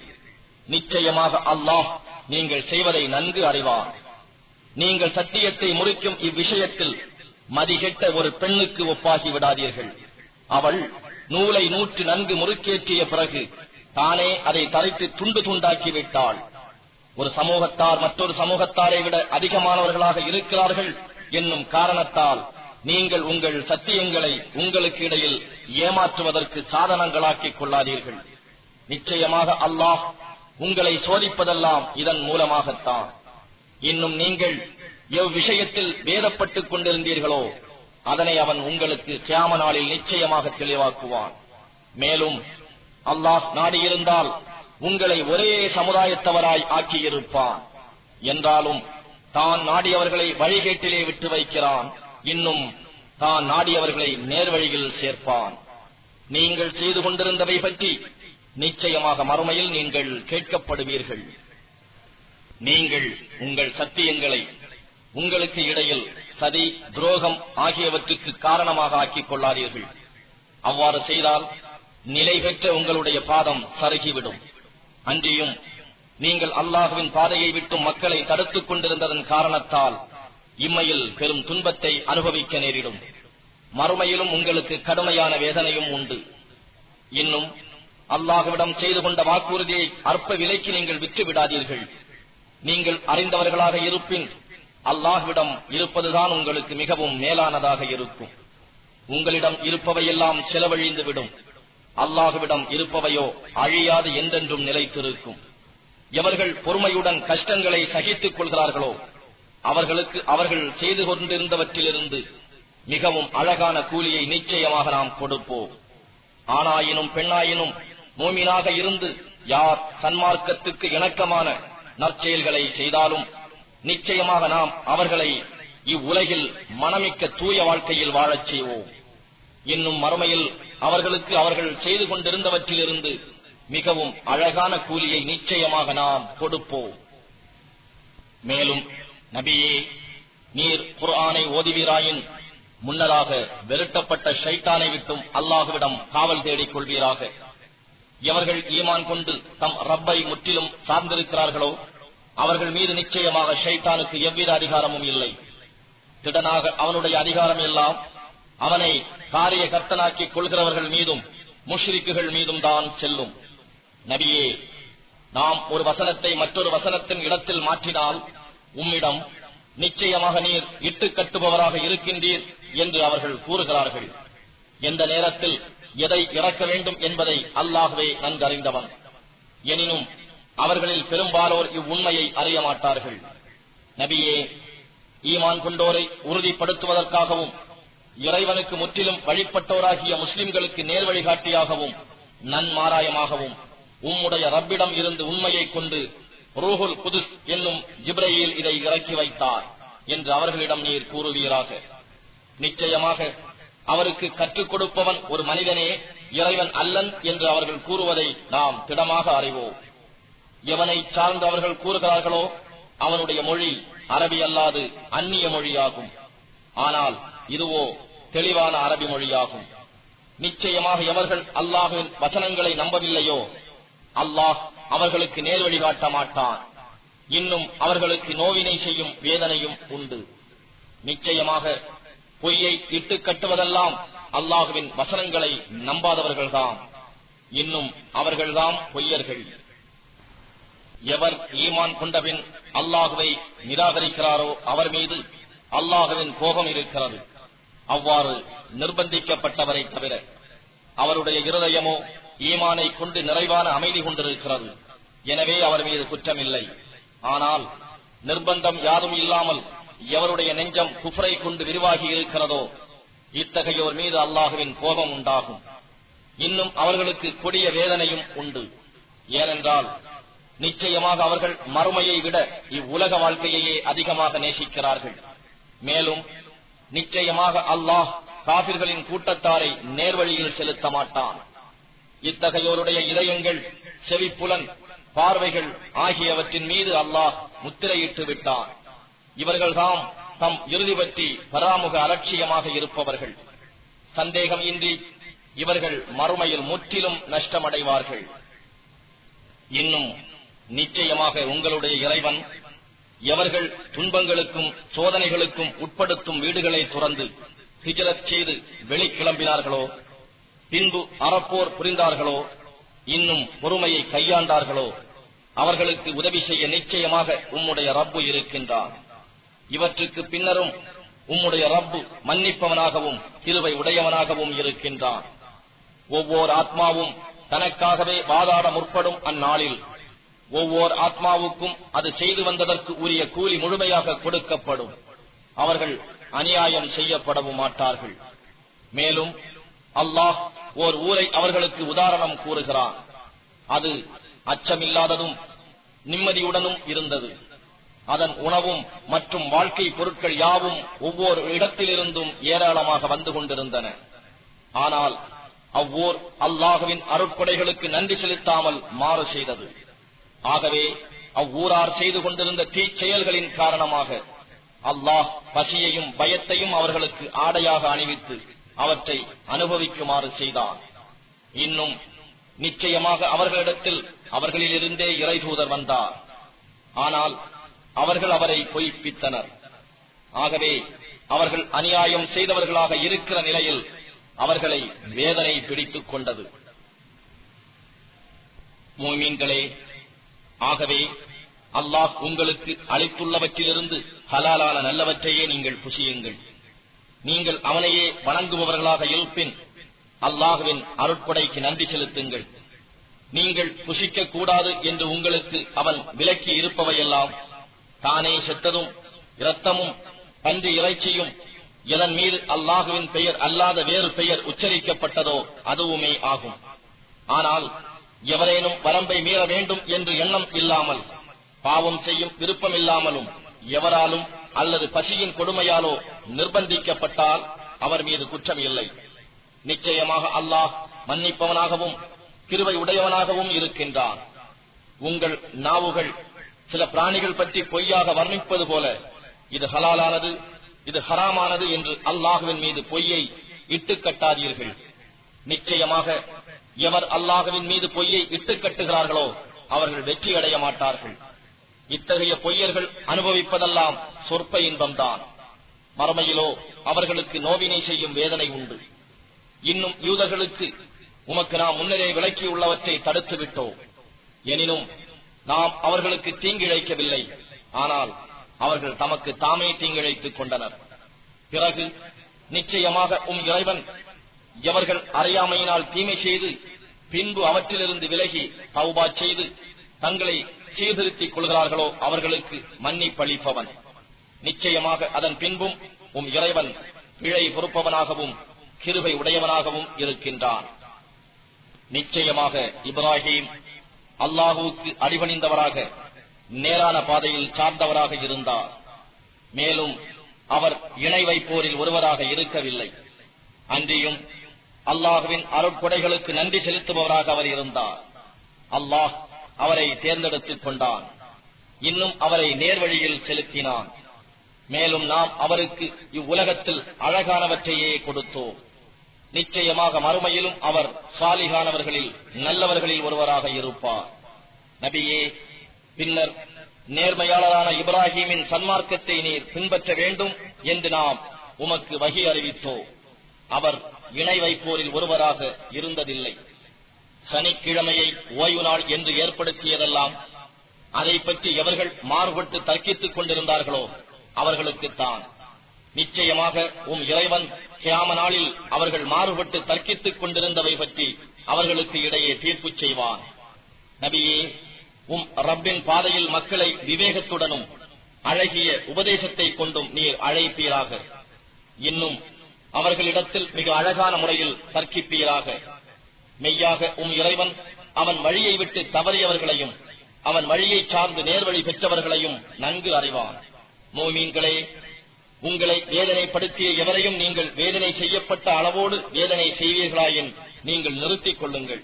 நிச்சயமாக அல்லாஹ் நீங்கள் செய்வதை நன்கு அறிவார். நீங்கள் சத்தியத்தை முறிக்கும் இவ்விஷயத்தில் மதிகெட்ட ஒரு பெண்ணுக்கு ஒப்பாகி விடாதீர்கள். அவள் நூலை நூற்று நன்கு முறுக்கேற்றிய பிறகு தானே அதை தரைத்து துண்டு துண்டாக்கி விட்டாள். ஒரு சமூகத்தார் மற்றொரு சமூகத்தாரை விட அதிகமானவர்களாக இருக்கிறார்கள் என்னும் காரணத்தால் நீங்கள் உங்கள் சத்தியங்களை உங்களுக்கு இடையில் ஏமாற்றுவதற்கு சாதனங்களாக்கிக் கொள்ளாதீர்கள். நிச்சயமாக அல்லாஹ் உங்களை சோதிப்பதெல்லாம் இதன் மூலமாகத்தான். இன்னும் நீங்கள் எவ்விஷயத்தில் வேதப்பட்டுக் கொண்டிருந்தீர்களோ அதனை அவன் உங்களுக்கு கியாம நாளில் நிச்சயமாக தெளிவாக்குவான். மேலும் அல்லாஹ் நாடியிருந்தால் உங்களை ஒரே சமுதாயத்தவராய் ஆக்கியிருப்பான். என்றாலும் தான் நாடியவர்களை வழிகேட்டிலே விட்டு வைக்கிறான். இன்னும் தான் நாடியவர்களை நேர்வழியில் சேர்ப்பான். நீங்கள் செய்து கொண்டிருந்தவை பற்றி நிச்சயமாக மறுமையில் நீங்கள் கேட்கப்படுவீர்கள். நீங்கள் உங்கள் சத்தியங்களை உங்களுக்கு இடையில் சதி, துரோகம் ஆகியவற்றுக்கு காரணமாக ஆக்கிக் கொள்ளாதீர்கள். அவ்வாறு செய்தால் நிலை பெற்ற உங்களுடைய பாதம் சருகிவிடும். அன்றியும் நீங்கள் அல்லாஹ்வின் பாதையை விட்டும் மக்களை தடுத்துக் கொண்டிருந்ததன் காரணத்தால் இம்மையில் பெரும் துன்பத்தை அனுபவிக்க நேரிடும். மறுமையிலும் உங்களுக்கு கடுமையான வேதனையும் உண்டு. இன்னும் அல்லாஹ்விடம் செய்து கொண்ட வாக்குறுதியை அற்ப விலைக்கு நீங்கள் விற்று விடாதீர்கள். நீங்கள் அறிந்தவர்களாக இருப்பின் அல்லாஹ்விடம் இருப்பதுதான் உங்களுக்கு மிகவும் மேலானதாக இருக்கும். உங்களிடம் இருப்பவையெல்லாம் செலவழிந்துவிடும். அல்லாஹ்விடம் இருப்பவையோ அழியாது என்றென்றும் நிலைத்திருக்கும். எவர்கள் பொறுமையுடன் கஷ்டங்களை சகித்துக் கொள்கிறார்களோ அவர்களுக்கு அவர்கள் செய்து கொண்டிருந்தவற்றிலிருந்து மிகவும் அழகான கூலியை நிச்சயமாக நாம் கொடுப்போம். ஆணாயினும் பெண்ணாயினும் மூமினாக இருந்து யார் சன்மார்க்கத்துக்கு இணக்கமான நற்செயல்களை செய்தாலும் நிச்சயமாக நாம் அவர்களை இவ்வுலகில் மனமிக்க தூய வாழ்க்கையில் வாழச் செய்வோம். இன்னும் மறுமையில் அவர்களுக்கு அவர்கள் செய்து கொண்டிருந்தவற்றிலிருந்து மிகவும் அழகான கூலியை நிச்சயமாக நாம் கொடுப்போம். மேலும் நபியே, நீர் குர்ஆனை ஓதுவீராயின் முன்னதாக விரட்டப்பட்ட ஷைத்தானை விட்டும் அல்லாஹ்விடம் காவல் தேடிக் கொள்வீராக. எவர்கள் ஈமான் கொண்டு தம் ரப்பை முற்றிலும் சார்ந்திருக்கிறார்களோ அவர்கள் மீது நிச்சயமாக ஷைத்தானுக்கு எவ்வித அதிகாரமும் இல்லை. திடனாக அவனுடைய அதிகாரம் எல்லாம் அவனை காரிய கர்த்தனாக்கிக் கொள்கிறவர்கள் மீதும் முஷ்ரிக்குகள் மீதும் தான் செல்லும். நபியே, நாம் ஒரு வசனத்தை மற்றொரு வசனத்தின் இடத்தில் மாற்றினால் உம்மிடம் நிச்சயமாக நீர் இட்டு கட்டுபவராக இருக்கின்றீர் என்று அவர்கள் கூறுகிறார்கள். எந்த நேரத்தில் எதை இறக்க வேண்டும் என்பதை அல்லாஹ்வே நன்கறிந்தவன். எனினும் அவர்களில் பெரும்பாலோர் இவ்வுண்மையை அறிய மாட்டார்கள். நபியே, ஈமான் கொண்டோரை உறுதிப்படுத்துவதற்காகவும் இறைவனுக்கு முற்றிலும் வழிபட்டோராகிய முஸ்லிம்களுக்கு நேர் வழிகாட்டியாகவும் நன்மாராயமாகவும் உம்முடைய ரப்பிடம் இருந்து உண்மையை கொண்டு ரூஹுல் குதுஸ் என்னும் ஜிப்ரீல் இதை இறக்கி வைத்தார் என்று அவர்களிடம் நீர் கூறுவீராக. நிச்சயமாக அவருக்கு கற்றுக் கொடுப்பவன் ஒரு மனிதனே, இறைவன் அல்லன் என்று அவர்கள் கூறுவதை நாம் திடமாக அறிவோம். எவனை சார்ந்து அவர்கள் கூறுகிறார்களோ அவனுடைய மொழி அரபி அல்லாது அந்நிய மொழியாகும். ஆனால் இதுவோ தெளிவான அரபி மொழியாகும். நிச்சயமாக எவர்கள் அல்லாஹ்வின் வசனங்களை நம்பவில்லையோ அல்லாஹ் அவர்களுக்கு நேர் வழிகாட்ட மாட்டான். இன்னும் அவர்களுக்கு நோவினை செய்யும் வேதனையும் உண்டு. நிச்சயமாக பொய்யை இட்டு கட்டுவதெல்லாம் அல்லாஹ்வின் வசனங்களை நம்பாதவர்கள்தாம். இன்னும் அவர்கள்தாம் பொய்யர்கள். எவர் ஈமான் கொண்டபின் அல்லாஹுவை நிராகரிக்கிறாரோ அவர் மீது அல்லாஹுவின் கோபம் இருக்கிறது. அவ்வாறு நிர்பந்திக்கப்பட்டவரை தவிர அவருடைய இருதயமோ ஈமானை கொண்டு நிறைவான அமைதி கொண்டிருக்கிறது. எனவே அவர் மீது குற்றமில்லை. ஆனால் நிர்பந்தம் யாரும் இல்லாமல் எவருடைய நெஞ்சம் குஃப்ரை கொண்டு விரிவாகி இருக்கிறதோ இத்தகையோர் மீது அல்லாஹுவின் கோபம் உண்டாகும். இன்னும் அவர்களுக்கு கொடிய வேதனையும் உண்டு. ஏனென்றால் நிச்சயமாக அவர்கள் மறுமையை விட இவ்வுலக வாழ்க்கையையே அதிகமாக நேசிக்கிறார்கள். மேலும் நிச்சயமாக அல்லாஹ் காபிர்களின் கூட்டத்தாரை நேர்வழியில் செலுத்த மாட்டான். இத்தகையோருடைய இதயங்கள், செவிப்புலன், பார்வைகள் ஆகியவற்றின் மீது அல்லாஹ் முத்திரையிட்டு விட்டான். இவர்கள்தாம் தம் இறுதி பற்றி பராமுக அலட்சியமாக இருப்பவர்கள். சந்தேகம் இன்றி இவர்கள் மறுமையில் முற்றிலும் நஷ்டமடைவார்கள். இன்னும் நிச்சயமாக உங்களுடைய இறைவன் எவர்கள் துன்பங்களுக்கும் சோதனைகளுக்கும் உட்படுத்தும் வீடுகளை துறந்து ஹிஜ்ரத் செய்து வெளிக்கிளம்பினார்களோ, பின்பு அறப்போர் புரிந்தார்களோ, இன்னும் பொறுமையை கையாண்டார்களோ, அவர்களுக்கு உதவி செய்ய நிச்சயமாக உம்முடைய ரப்பு இருக்கின்றான். இவற்றுக்கு பின்னரும் உம்முடைய ரப்பு மன்னிப்பவனாகவும் கிருபை உடையவனாகவும் இருக்கின்றான். ஒவ்வொரு ஆத்மாவும் தனக்காகவே வாதாட முற்படும் அந்நாளில் ஒவ்வொரு ஆத்மாவுக்கும் அது செய்து வந்ததற்கு உரிய கூலி முழுமையாக கொடுக்கப்படும். அவர்கள் அநியாயம் செய்யப்படவும் மாட்டார்கள். மேலும் அல்லாஹ் ஓர் ஊரை அவர்களுக்கு உதாரணம் கூறுகிறான். அது அச்சமில்லாததும் நிம்மதியுடனும் இருந்தது. அதன் உணவும் மற்றும் வாழ்க்கை பொருட்கள் யாவும் ஒவ்வொரு இடத்திலிருந்தும் ஏராளமாக வந்து கொண்டிருந்தன. ஆனால் அவ்வூர் அல்லாஹுவின் அருட்கொடைகளுக்கு நன்றி செலுத்தாமல் மாறு செய்தது. ஆகவே அவ்வூரார் செய்து கொண்டிருந்த தீச்செயல்களின் காரணமாக அல்லாஹ் பசியையும் பயத்தையும் அவர்களுக்கு ஆடையாக அணிவித்து அவற்றை அனுபவிக்குமாறு செய்தான். இன்னும் நிச்சயமாக அவர்களிடத்தில் அவர்களிலிருந்தே இறைதூதர் வந்தார். ஆனால் அவர்கள் அவரை பொய்ப்பித்தனர். ஆகவே அவர்கள் அநியாயம் செய்தவர்களாக இருக்கிற நிலையில் அவர்களை வேதனை பிடித்துக் கொண்டது. முஃமின்களே, ஆகவே அல்லாஹ் உங்களுக்கு அளித்துள்ளவற்றிலிருந்து ஹலாலான நல்லவற்றையே நீங்கள் புசியுங்கள். நீங்கள் அவனையே வணங்குபவர்களாக இருப்பின் அல்லாஹுவின் அருட்கொடைக்கு நன்றி செலுத்துங்கள். நீங்கள் புசிக்க கூடாது என்று உங்களுக்கு அவன் விலக்கி இருப்பவையெல்லாம் தானே செத்ததும் இரத்தமும் பன்றி இறைச்சியும் எதன் மீது அல்லாஹுவின் பெயர் அல்லாத வேறு பெயர் உச்சரிக்கப்பட்டதோ அதுவுமே ஆகும். ஆனால் எவரேனும் வரம்பை மீற வேண்டும் என்று எண்ணம் இல்லாமல் பாவம் செய்யும் விருப்பமில்லாமலும் எவராலும் அல்லது பசியின் கொடுமையாலோ நிர்பந்திக்கப்பட்டால் அவர் மீது குற்றம் இல்லை. நிச்சயமாக அல்லாஹ் மன்னிப்பவனாகவும் கிருபை உடையவனாகவும் இருக்கின்றான். உங்கள் நாவுகள் சில பிராணிகள் பற்றி பொய்யாக வர்ணிப்பது போல இது ஹலாலானது, இது ஹராமானது என்று அல்லாஹுவின் மீது பொய்யை இட்டு கட்டாதீர்கள். நிச்சயமாக எவர் அல்லாஹுவின் மீது பொய்யை இட்டு கட்டுகிறார்களோ அவர்கள் வெற்றி அடைய மாட்டார்கள். இத்தகைய பொய்யர்கள் அனுபவிப்பதெல்லாம் சொற்ப இன்பம்தான். மறுமையிலோ அவர்களுக்கு நோவினை செய்யும் வேதனை உண்டு. இன்னும் யூதர்களுக்கு உமக்கு நாம் முன்னரே விலக்கியுள்ளவற்றை தடுத்து விட்டோம். எனினும் நாம் அவர்களுக்கு தீங்கிழைக்கவில்லை. ஆனால் அவர்கள் தமக்கு தாமே தீங்கிழைத்துக் கொண்டனர். பிறகு நிச்சயமாக இறைவன் எவர்கள் அறியாமையினால் தீமை செய்து பின்பு அவற்றிலிருந்து விலகி தௌபா செய்து தங்களை சீர்திருத்திக் கொள்கிறார்களோ அவர்களுக்கு மன்னிப்பளிப்பவன். நிச்சயமாக அதன் பின்பும் இறைவன் பிழை பொறுப்பவனாகவும் கிருபை உடையவனாகவும் இருக்கின்றான். நிச்சயமாக இப்ராஹிம் அல்லாஹுவுக்கு அடிபணிந்தவராக நேரான பாதையில் சார்ந்தவராக இருந்தார். மேலும் அவர் இணை வைப்போரில் ஒருவராக இருக்கவில்லை. அன்றியும் அல்லாஹுவின் அருட்கொடைகளுக்கு நன்றி செலுத்துபவராக அவர் இருந்தார். அல்லாஹ் அவரை தேர்ந்தெடுத்துக் கொண்டான். இன்னும் அவரை நேர்வழியில் செலுத்தினான். மேலும் நாம் அவருக்கு இவ்வுலகத்தில் அழகானவற்றையே கொடுத்தோம். நிச்சயமாக மறுமையிலும் அவர் சாலிகானவர்களில் நல்லவர்களில் ஒருவராக இருப்பார். நபியே, பின்னர் நேர்மையாளரான இப்ராஹிமின் சன்மார்க்கத்தை நீர் பின்பற்ற வேண்டும் என்று நாம் உமக்கு வகி அறிவித்தோம். அவர் இணை வைப்போரில் ஒருவராக இருந்ததில்லை. சனிக்கிழமையை ஓய்வு நாள் என்று ஏற்படுத்தியதெல்லாம் அதை பற்றி எவர்கள் மாறுபட்டு தர்க்கித்துக் கொண்டிருந்தார்களோ அவர்களுக்குத்தான். நிச்சயமாக இறைவன் கியாம நாளில் அவர்கள் மாறுபட்டு தர்க்கித்துக் கொண்டிருந்தவை பற்றி அவர்களுக்கு இடையே தீர்ப்பு செய்வான். நபியே, ரப்பின் பாதையில் மக்களை விவேகத்துடனும் அழகிய உபதேசத்தை கொண்டும் நீர் அழைப்பீராக. இன்னும் அவர்களிடத்தில் மிக அழகான முறையில் தர்க்கிப்பீராக. மெய்யாக இறைவன் அவன் வழியை விட்டு தவறியவர்களையும் அவன் வழியை சார்ந்து நேர்வழி பெற்றவர்களையும் நன்கு அறிவான். முஃமின்களே, உங்களை வேதனைப்படுத்திய எவரையும் நீங்கள் வேதனை செய்யப்பட்ட அளவோடு வேதனை செய்வீர்களாயின் நீங்கள் நிறுத்திக் கொள்ளுங்கள்.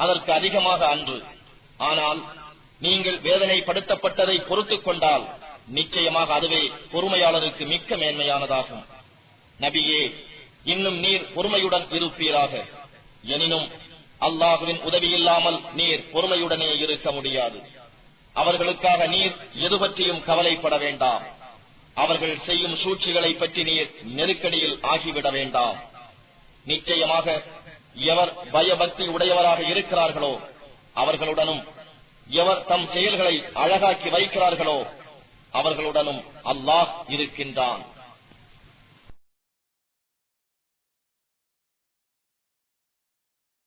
அதற்கு அதிகமாக அன்று. ஆனால் நீங்கள் வேதனைப்படுத்தப்பட்டதை பொறுத்துக் கொண்டால் நிச்சயமாக அதுவே பொறுமையாளருக்கு மிக்க மேன்மையானதாகும். நபியே, இன்னும் நீர் பொறுமையுடன் இருப்பீராக. எனினும் அல்லாஹுவின் உதவியில்லாமல் நீர் பொறுமையுடனே இருக்க முடியாது. அவர்களுக்காக நீர் எது பற்றியும் கவலைப்பட வேண்டாம். அவர்கள் செய்யும் சூழ்ச்சிகளை பற்றி நீர் நெருக்கடியில் ஆகிவிட வேண்டாம். நிச்சயமாக எவர் பயபக்தி உடையவராக இருக்கிறார்களோ அவர்களுடனும், எவர் தம் செயல்களை அழகாக்கி வைக்கிறார்களோ அவர்களுடனும் அல்லாஹ் இருக்கின்றான்.